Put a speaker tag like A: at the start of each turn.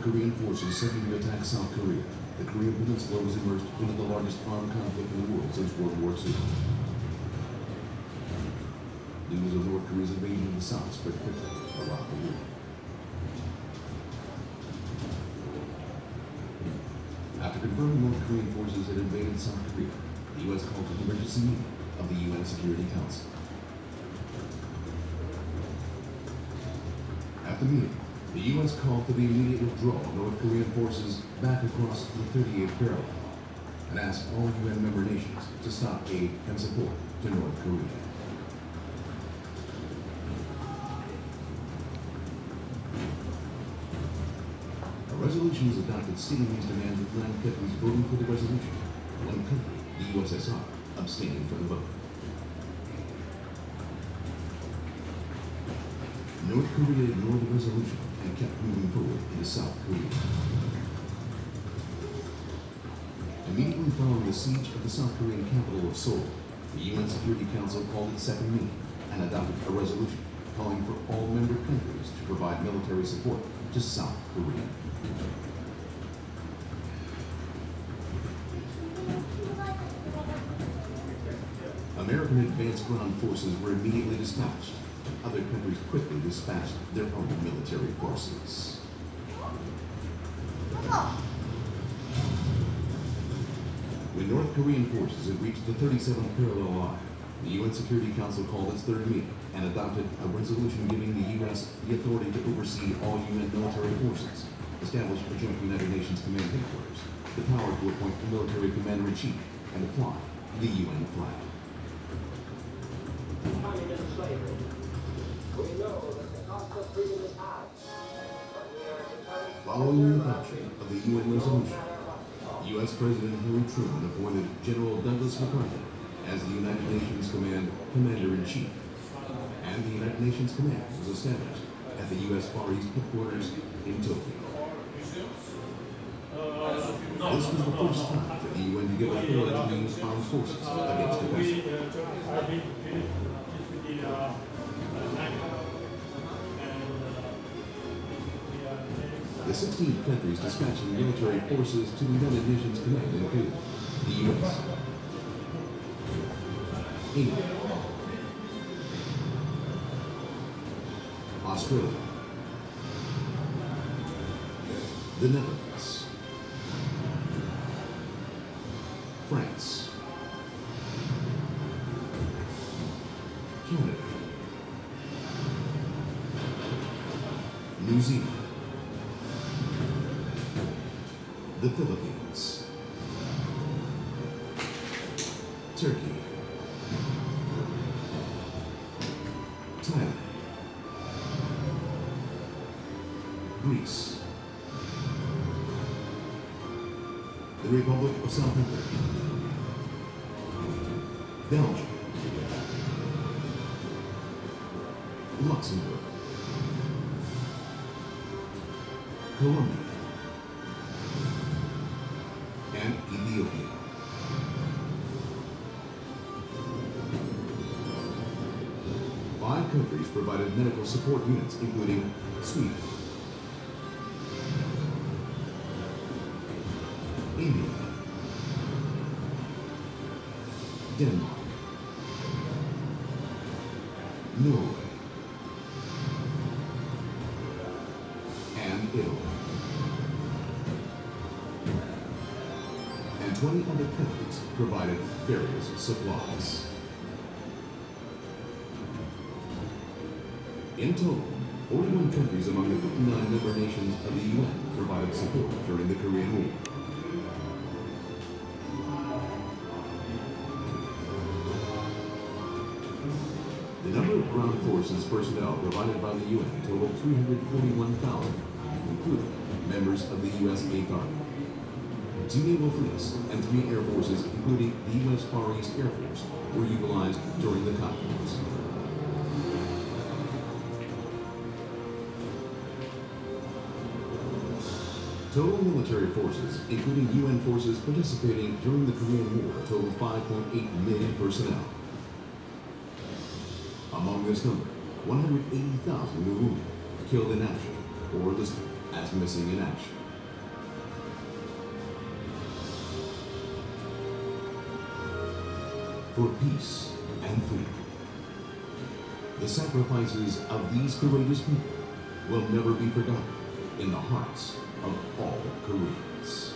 A: North Korean forces suddenly attack South Korea, the Korean Peninsula was immersed into the largest armed conflict in the world since World War II. News of North Korea's invasion of the South spread quickly around the world. After confirming North Korean forces had invaded South Korea, the U.S. called an emergency meeting of the UN Security Council. At the meeting, the U.S. called for the immediate withdrawal of North Korean forces back across the 38th parallel and asked all UN member nations to stop aid and support to North Korea. A resolution was adopted stating these demands with 9 countries voting for the resolution. One country, the USSR, abstaining from the vote. North Korea ignored the resolution and kept moving forward into South Korea. Immediately following the siege of the South Korean capital of Seoul, the UN Security Council called its second meeting and adopted a resolution calling for all member countries to provide military support to South Korea. American advanced ground forces were immediately dispatched. Other countries quickly dispatched their own military forces. When North Korean forces had reached the 37th parallel line, the UN Security Council called its third meeting and adopted a resolution giving the U.S. the authority to oversee all UN military forces, establish a joint United Nations command headquarters, the power to appoint a military commander-in-chief, and to fly the UN flag. Following the adoption of the UN resolution, U.S. President Harry Truman appointed General Douglas MacArthur as the United Nations Commander-in-Chief, and the United Nations Command was established at the U.S. Far East headquarters in Tokyo. This was the first time for the UN to give authority to use armed forces against aggressors. The 16 countries dispatching military forces to the United Nations Command include the U.S., England, Australia, the Netherlands, France, Canada, New Zealand, the Philippines, Turkey, Thailand, Greece, the Republic of South Africa, Belgium, Luxembourg, Colombia, and Ethiopia. Five countries provided medical support units, including Sweden, India, Denmark, Norway, and Italy. And 20 other countries provided various supplies. In total, 41 countries among the 59 member nations of the UN provided support during the Korean War. The number of ground forces personnel provided by the UN totaled 341,000, including members of the U.S. 8th Army, 2 naval fleets, and 3 air forces, including the U.S. Far East Air Force, were utilized during the conflicts. Total military forces, including UN forces participating during the Korean War, totaled 5.8 million personnel. Among this number, 180,000 were wounded, killed in action, or enlisted, as missing in action. For peace and freedom. The sacrifices of these courageous people will never be forgotten in the hearts of all Koreans.